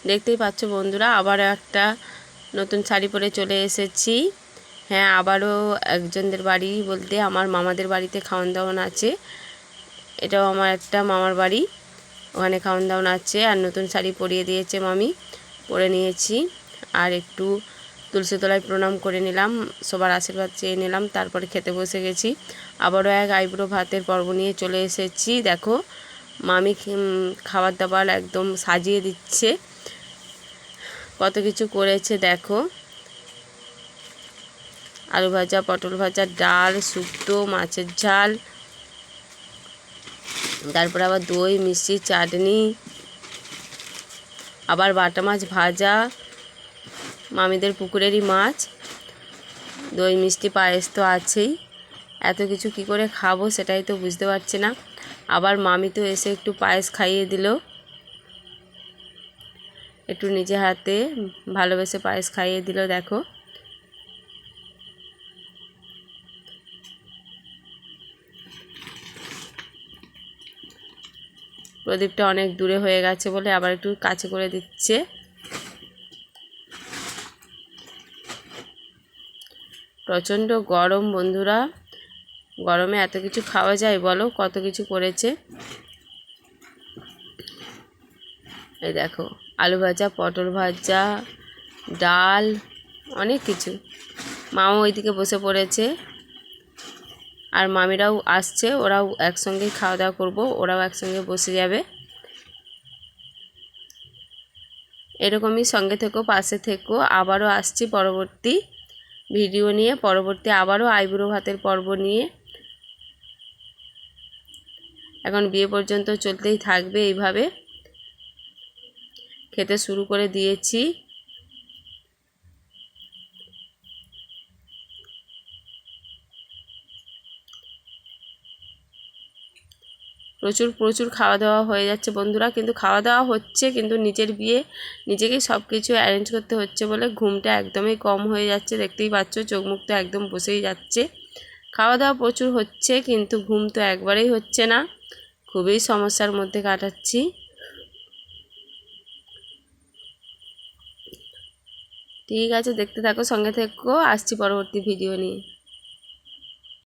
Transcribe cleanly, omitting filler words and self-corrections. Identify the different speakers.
Speaker 1: দেখতেই পাচ্ছ বন্ধুরা, আবার একটা নতুন শাড়ি পরে চলে এসেছি। হ্যাঁ, আবারও একজনদের বাড়ি বলতে আমার মামাদের বাড়িতে খাওয়ান দাওয়ান আছে। এটাও আমার একটা মামার বাড়ি, ওখানে খাওয়ান দাওয়ান আছে। আর নতুন শাড়ি পরিয়ে দিয়েছে মামি, পরে নিয়েছি। আর একটু তুলসী তলায় প্রণাম করে নিলাম, সবার আশীর্বাদ চেয়ে নিলাম, তারপরে খেতে বসে গেছি। আবারও এক আইবুড়ো ভাতের পর্ব নিয়ে চলে এসেছি। দেখো মামি খাবার দাবার একদম সাজিয়ে দিচ্ছে, কত কিছু করেছে দেখো। আলু ভাজা, পটল ভাজা, ডাল, শুক্তো, মাছের ঝাল, তারপরে আবার দই, মিষ্টি, চাটনি, আবার বাটা মাছ ভাজা, মামিদের পুকুরেরই মাছ, দই, মিষ্টি, পায়েস তো আছেই। এত কিছু কি করে খাবো সেটাই তো বুঝতে পারছি না। আবার মামি তো এসে একটু পায়েস খাইয়ে দিল, একটু নিজে হাতে ভালোবেসে পায়েস খাইয়ে দিল। দেখো প্রদীপটা অনেক দূরে হয়ে গেছে বলে আবার একটু কাছে করে দিচ্ছে। প্রচণ্ড গরম বন্ধুরা, গরমে এত কিছু খাওয়া যায় বলো? কত কিছু করেছে। এই দেখো আলু ভাজা, পটল ভাজা, ডাল, অনেক কিছু। মাও ওইদিকে বসে পড়েছে, আর মামিরাও আসছে, ওরাও একসঙ্গেই খাওয়া দাওয়া করবো, ওরাও একসঙ্গে বসে যাবে। এরকমই সঙ্গে থেকো, পাশে থেকো। আবারও আসছি পরবর্তী ভিডিও নিয়ে, পরবর্তী আবারও আইবুড়ো ভাতের পর্ব নিয়ে। এখন বিয়ে পর্যন্ত চলতেই থাকবে এইভাবে। খেতে শুরু করে দিয়েছি। প্রচুর প্রচুর খাওয়া দাওয়া হয়ে যাচ্ছে বন্ধুরা, কিন্তু খাওয়া দাওয়া হচ্ছে, কিন্তু নিজের বিয়ে নিজেকেই সব কিছু অ্যারেঞ্জ করতে হচ্ছে বলে ঘুমটা একদমই কম হয়ে যাচ্ছে। দেখতেই পাচ্ছ চোখ মুখ তো একদম বসেই যাচ্ছে। খাওয়া দাওয়া প্রচুর হচ্ছে, কিন্তু ঘুম তো একবারেই হচ্ছে না। খুবই সমস্যার মধ্যে কাটাচ্ছি। ঠিক আছে, দেখতে থাকো, সঙ্গে থেকো, আসছি পরবর্তী ভিডিও নিয়ে।